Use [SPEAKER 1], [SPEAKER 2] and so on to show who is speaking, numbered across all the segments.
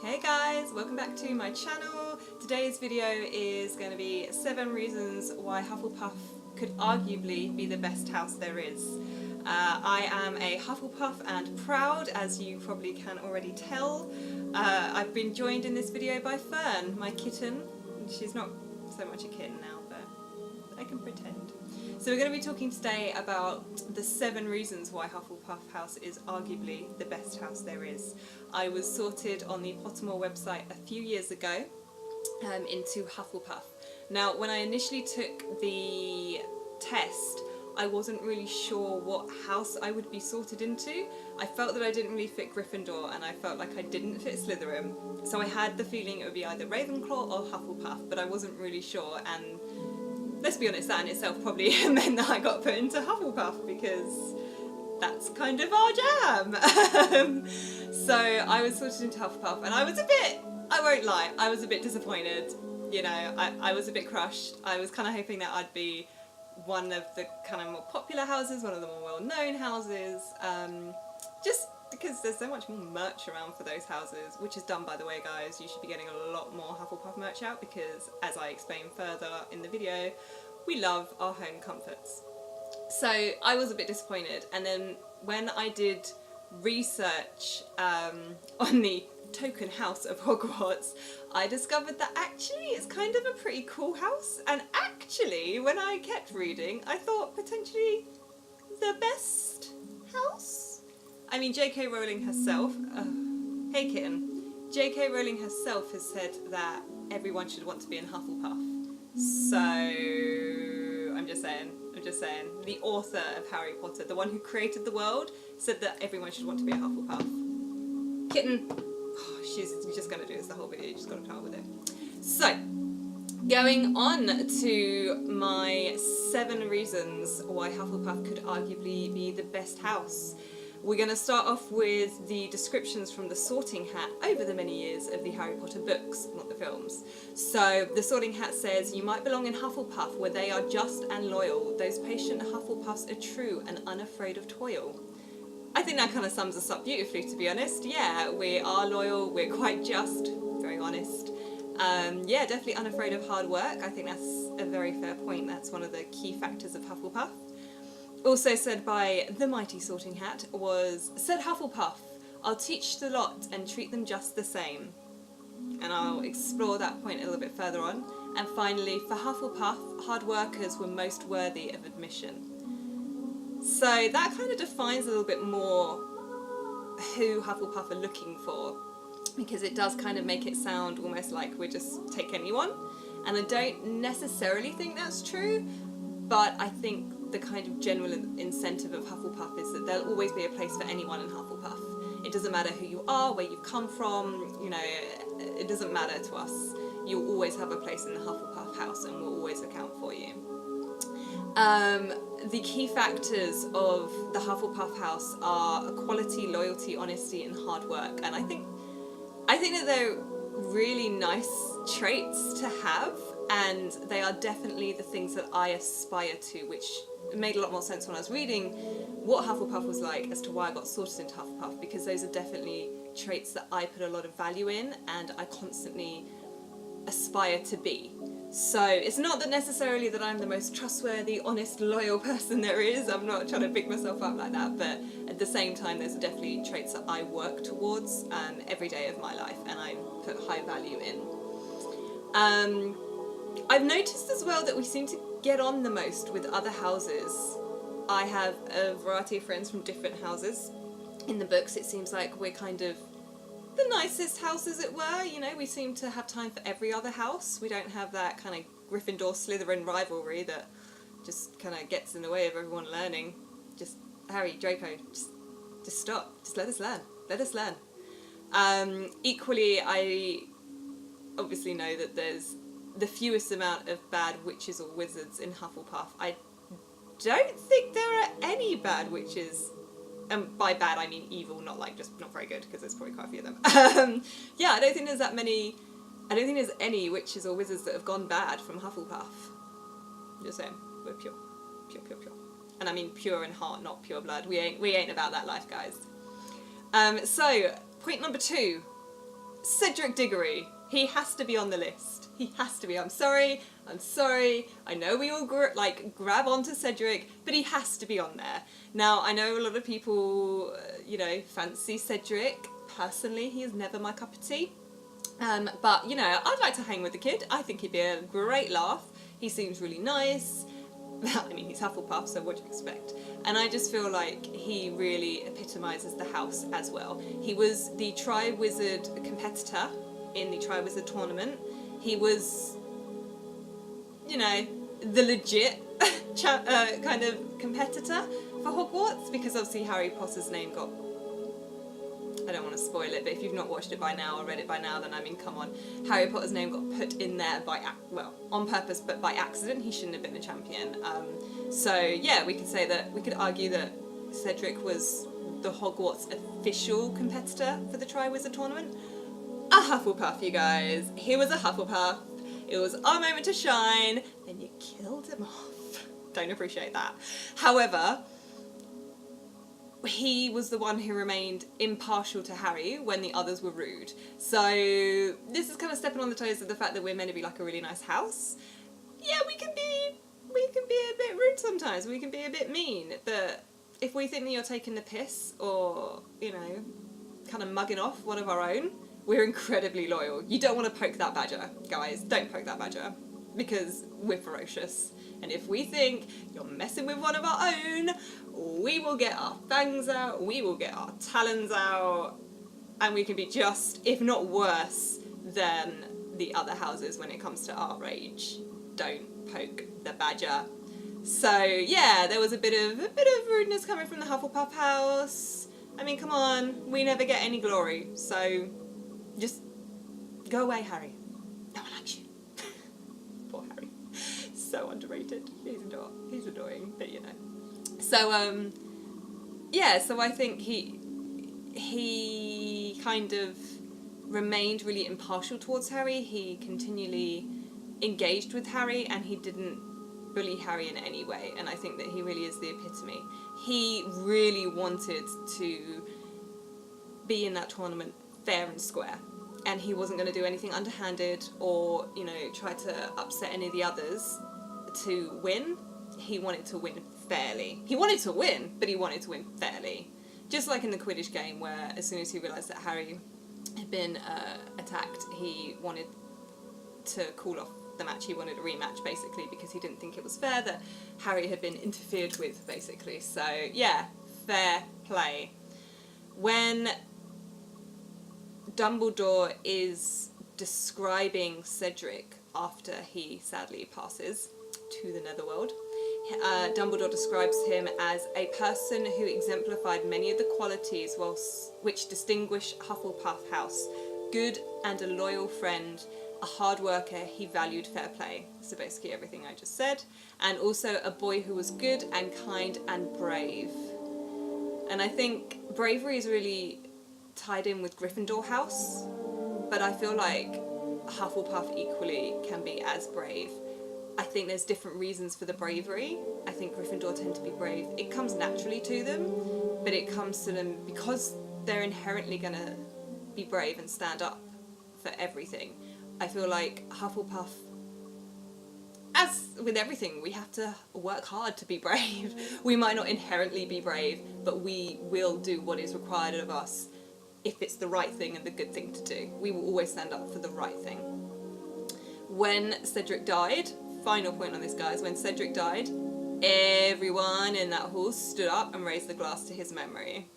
[SPEAKER 1] Hey guys, welcome back to my channel. Today's video is going to be 7 reasons why Hufflepuff could arguably be the best house there is. I am a Hufflepuff and proud, as you probably can already tell. I've been joined in this video by Fern, my kitten. She's not so much a kitten now, but I can pretend. So we're going to be talking today about the 7 reasons why Hufflepuff House is arguably the best house there is. I was sorted on the Pottermore website a few years ago into Hufflepuff. Now, when I initially took the test, I wasn't really sure what house I would be sorted into. I felt that I didn't really fit Gryffindor, and I felt like I didn't fit Slytherin. So I had the feeling it would be either Ravenclaw or Hufflepuff, but I wasn't really sure, and let's be honest, that in itself probably meant that I got put into Hufflepuff because that's kind of our jam. So I was sorted into Hufflepuff, and I was a bit, I won't lie, I was a bit disappointed. You know, I was a bit crushed. I was kind of hoping that I'd be one of the kind of more popular houses, one of the more well-known houses, just because there's so much more merch around for those houses, which is done, by the way, guys. You should be getting a lot more Hufflepuff merch out because, as I explain further in the video, we love our home comforts. So I was a bit disappointed, and then when I did research on the token house of Hogwarts, I discovered that actually it's kind of a pretty cool house, and actually when I kept reading I thought potentially the best house. I mean, J.K. Rowling herself, hey kitten, J.K. Rowling herself has said that everyone should want to be in Hufflepuff. So I'm just saying, the author of Harry Potter, the one who created the world, said that everyone should want to be a Hufflepuff. Kitten, she's just going to do this the whole video, you just got to put up with it. So, going on to my 7 reasons why Hufflepuff could arguably be the best house. We're going to start off with the descriptions from the Sorting Hat over the many years of the Harry Potter books, not the films. So, the Sorting Hat says, "You might belong in Hufflepuff, where they are just and loyal. Those patient Hufflepuffs are true and unafraid of toil." I think that kind of sums us up beautifully, to be honest. Yeah, we are loyal, we're quite just, very honest. Yeah, definitely unafraid of hard work. I think that's a very fair point. That's one of the key factors of Hufflepuff. Also said by the mighty Sorting Hat was, said Hufflepuff, "I'll teach the lot and treat them just the same." And I'll explore that point a little bit further on. And finally, for Hufflepuff, hard workers were most worthy of admission. So that kind of defines a little bit more who Hufflepuff are looking for, because it does kind of make it sound almost like we just take anyone. And I don't necessarily think that's true, but I think the kind of general incentive of Hufflepuff is that there'll always be a place for anyone in Hufflepuff. It doesn't matter who you are, where you've come from, you know, it doesn't matter to us. You'll always have a place in the Hufflepuff house, and we'll always account for you. The key factors of the Hufflepuff house are equality, loyalty, honesty, and hard work. And I think that they're really nice traits to have, and they are definitely the things that I aspire to, which made a lot more sense when I was reading what Hufflepuff was like as to why I got sorted into Hufflepuff, because those are definitely traits that I put a lot of value in and I constantly aspire to be. So it's not that necessarily that I'm the most trustworthy, honest, loyal person there is. I'm not trying to big myself up like that, but at the same time those are definitely traits that I work towards every day of my life, and I put high value in. I've noticed as well that we seem to get on the most with other houses. I have a variety of friends from different houses. In the books it seems like we're kind of the nicest house, as it were. You know, we seem to have time for every other house. We don't have that kind of Gryffindor-Slytherin rivalry that just kind of gets in the way of everyone learning. Just, Harry, Draco, just stop. Just let us learn. Let us learn. Equally, I obviously know that there's the fewest amount of bad witches or wizards in Hufflepuff. I don't think there are any bad witches. And by bad I mean evil, not like just not very good, because there's probably quite a few of them. Yeah, I don't think there's that many. I don't think there's any witches or wizards that have gone bad from Hufflepuff. Just saying, we're pure. And I mean pure in heart, not pure blood. We ain't about that life, guys. So point number 2. Cedric Diggory. He has to be on the list. He has to be. I'm sorry. I know we all grab onto Cedric, but he has to be on there. Now, I know a lot of people, fancy Cedric. Personally, he is never my cup of tea. But, I'd like to hang with the kid. I think he'd be a great laugh. He seems really nice. I mean, he's Hufflepuff, so what do you expect? And I just feel like he really epitomises the house as well. He was the Tri-Wizard competitor in the Tri-Wizard tournament. He was, the legit kind of competitor for Hogwarts, because obviously Harry Potter's name got... I don't want to spoil it, but if you've not watched it by now or read it by now, then I mean, come on. Harry Potter's name got put in there on purpose, but by accident. He shouldn't have been a champion. So yeah, we could argue that Cedric was the Hogwarts official competitor for the Tri-Wizard tournament. A Hufflepuff, you guys. He was a Hufflepuff. It was our moment to shine, and you killed him off. Don't appreciate that. However, he was the one who remained impartial to Harry when the others were rude. So this is kind of stepping on the toes of the fact that we're meant to be like a really nice house. Yeah, we can be a bit rude sometimes. We can be a bit mean. But if we think that you're taking the piss or, kind of mugging off one of our own, we're incredibly loyal. You don't want to poke that badger, guys. Don't poke that badger, because we're ferocious. And if we think you're messing with one of our own, we will get our fangs out, we will get our talons out, and we can be just, if not worse, than the other houses when it comes to our rage. Don't poke the badger. So yeah, there was a bit of rudeness coming from the Hufflepuff house. I mean, come on, we never get any glory, so just go away, Harry. No one likes you. Poor Harry. So underrated. He's annoying, but So so I think he kind of remained really impartial towards Harry. He continually engaged with Harry, and he didn't bully Harry in any way, and I think that he really is the epitome. He really wanted to be in that tournament fair and square, and he wasn't going to do anything underhanded or, try to upset any of the others to win. He wanted to win fairly. He wanted to win, but he wanted to win fairly. Just like in the Quidditch game, where as soon as he realised that Harry had been attacked, he wanted to call off the match. He wanted a rematch, basically, because he didn't think it was fair that Harry had been interfered with, basically. So, yeah, fair play. When Dumbledore is describing Cedric after he sadly passes to the netherworld, Dumbledore describes him as a person who exemplified many of the qualities which distinguish Hufflepuff House: good and a loyal friend, a hard worker, he valued fair play. So basically everything I just said. And also a boy who was good and kind and brave. And I think bravery is really tied in with Gryffindor House, but I feel like Hufflepuff equally can be as brave. I think there's different reasons for the bravery. I think Gryffindor tend to be brave. It comes naturally to them, but it comes to them because they're inherently going to be brave and stand up for everything. I feel like Hufflepuff, as with everything, we have to work hard to be brave. We might not inherently be brave, but we will do what is required of us if it's the right thing and the good thing to do. We will always stand up for the right thing. When Cedric died, final point on this, guys, when Cedric died, everyone in that hall stood up and raised the glass to his memory.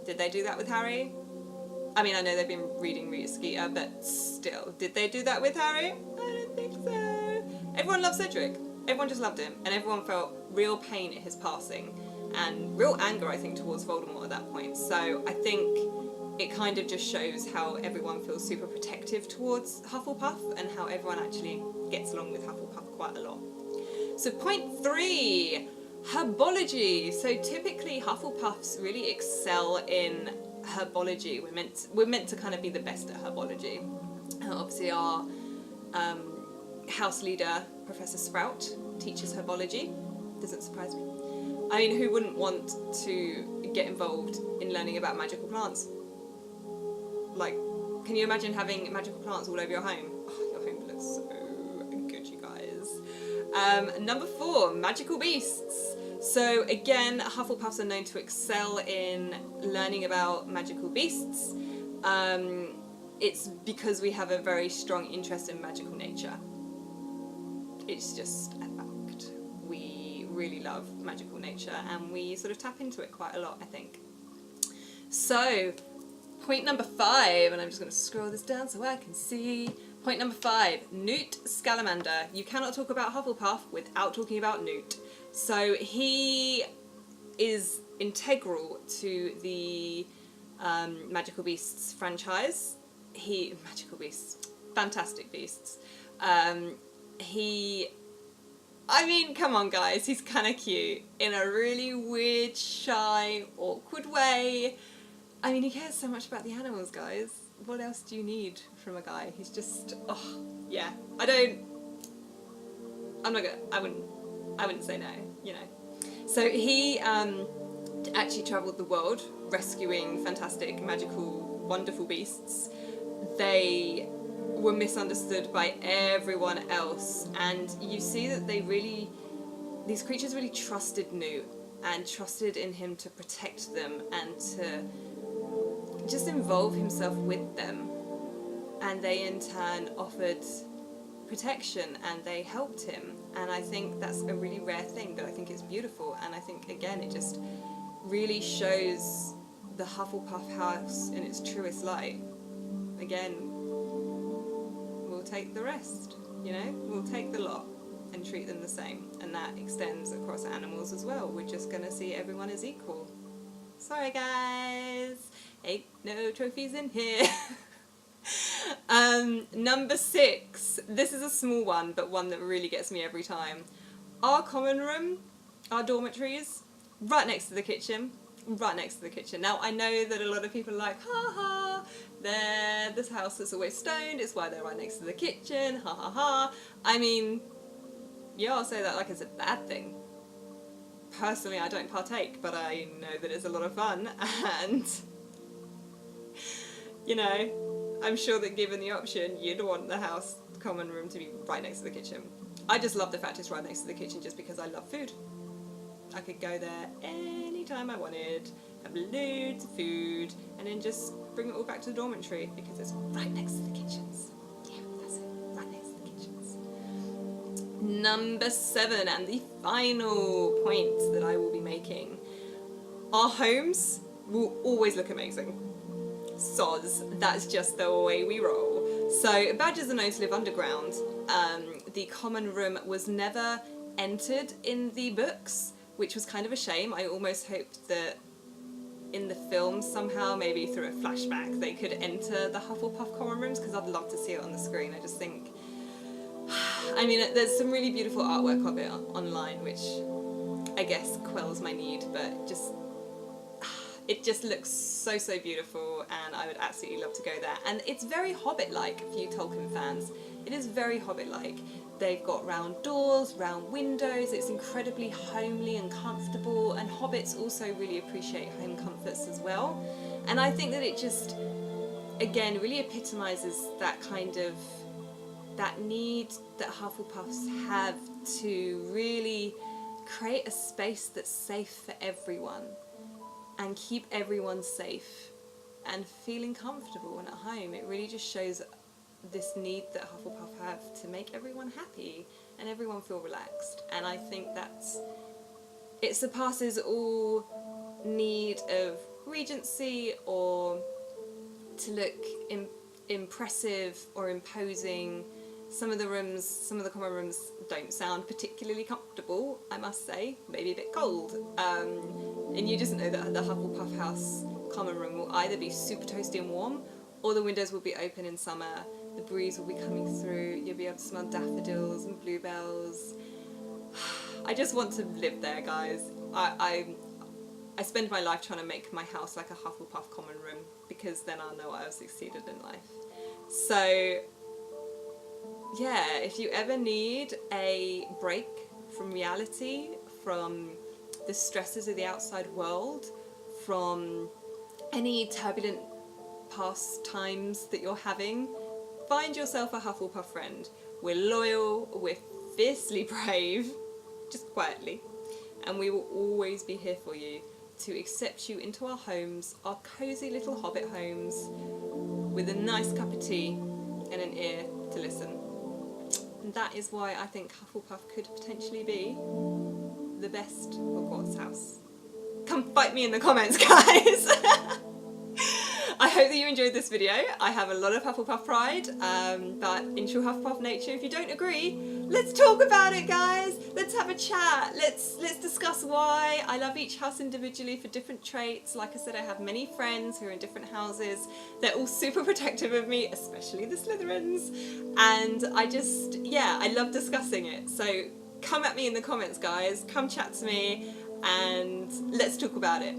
[SPEAKER 1] Did they do that with Harry? I mean, I know they've been reading Rita Skeeter, but still, did they do that with Harry? I don't think so. Everyone loved Cedric. Everyone just loved him, and everyone felt real pain at his passing, and real anger, I think, towards Voldemort at that point. So I think it kind of just shows how everyone feels super protective towards Hufflepuff, and how everyone actually gets along with Hufflepuff quite a lot. So point 3, herbology. So typically Hufflepuffs really excel in herbology. We're meant to kind of be the best at herbology. Obviously our house leader, Professor Sprout, teaches herbology. Doesn't surprise me. I mean, who wouldn't want to get involved in learning about magical plants? Like, Can you imagine having magical plants all over your home? Oh, your home looks so good, you guys. Number 4, magical beasts. So again, Hufflepuffs are known to excel in learning about magical beasts. It's because we have a very strong interest in magical nature. It's just a fact. We really love magical nature and we sort of tap into it quite a lot, I think. So, point number 5, and I'm just going to scroll this down so I can see. Point number 5, Newt Scamander. You cannot talk about Hufflepuff without talking about Newt. So he is integral to the Magical Beasts franchise. Magical Beasts, fantastic beasts. I mean, come on guys, he's kind of cute in a really weird, shy, awkward way. I mean, he cares so much about the animals, guys. What else do you need from a guy? He's just, oh, yeah. I wouldn't say no, you know. So he actually travelled the world rescuing fantastic, magical, wonderful beasts. They were misunderstood by everyone else, and you see that these creatures really trusted Newt and trusted in him to protect them and to just involve himself with them, and they in turn offered protection and they helped him, and I think that's a really rare thing, but I think it's beautiful, and I think again it just really shows the Hufflepuff house in its truest light. Again, we'll take the rest, you know, we'll take the lot and treat them the same, and that extends across animals as well. We're just gonna see everyone as equal. Sorry guys, ain't no trophies in here. Number 6, this is a small one, but one that really gets me every time. Our common room, our dormitories, right next to the kitchen, right next to the kitchen. Now I know that a lot of people are like, ha ha, this house is always stoned, it's why they're right next to the kitchen, ha ha ha. I mean, yeah, I'll say that like it's a bad thing. Personally, I don't partake, but I know that it's a lot of fun, and you know, I'm sure that given the option, you'd want the house common room to be right next to the kitchen. I just love the fact it's right next to the kitchen just because I love food. I could go there anytime I wanted, have loads of food, and then just bring it all back to the dormitory because it's right next to the kitchens. Yeah, that's it, right next to the kitchens. Number 7, and the final point that I will be making. Our homes will always look amazing. Soz, that's just the way we roll. So, badgers are known to live underground. The common room was never entered in the books, which was kind of a shame. I almost hoped that in the film somehow, maybe through a flashback, they could enter the Hufflepuff common rooms, because I'd love to see it on the screen. I just think, I mean, there's some really beautiful artwork of it online, which I guess quells my need, but just, it just looks so, so beautiful, and I would absolutely love to go there. And it's very Hobbit-like for you Tolkien fans. It is very Hobbit-like. They've got round doors, round windows, it's incredibly homely and comfortable, and hobbits also really appreciate home comforts as well. And I think that it just, again, really epitomises that kind of, that need that Hufflepuffs have to really create a space that's safe for everyone and keep everyone safe and feeling comfortable and at home. It really just shows this need that Hufflepuff have to make everyone happy and everyone feel relaxed, and I think it surpasses all need of regency or to look impressive or imposing. Some of the common rooms don't sound particularly comfortable, I must say, maybe a bit cold, and you just know that the Hufflepuff house common room will either be super toasty and warm, or the windows will be open in summer. The breeze will be coming through, you'll be able to smell daffodils and bluebells. I just want to live there, guys. I spend my life trying to make my house like a Hufflepuff common room, because then I'll know I've succeeded in life. So, yeah, if you ever need a break from reality, from the stresses of the outside world, from any turbulent pastimes that you're having, find yourself a Hufflepuff friend. We're loyal, we're fiercely brave, just quietly, and we will always be here for you to accept you into our homes, our cosy little hobbit homes, with a nice cup of tea and an ear to listen. And that is why I think Hufflepuff could potentially be the best Hogwarts house. Come fight me in the comments, guys! I hope that you enjoyed this video. I have a lot of Hufflepuff pride, but in true Hufflepuff nature, if you don't agree, let's talk about it, guys. Let's have a chat. Let's discuss why. I love each house individually for different traits. Like I said, I have many friends who are in different houses. They're all super protective of me, especially the Slytherins. And I love discussing it. So come at me in the comments, guys. Come chat to me and let's talk about it.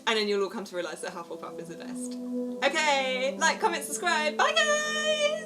[SPEAKER 1] And then you'll all come to realise that Hufflepuff is the best. Okay, like, comment, subscribe. Bye, guys!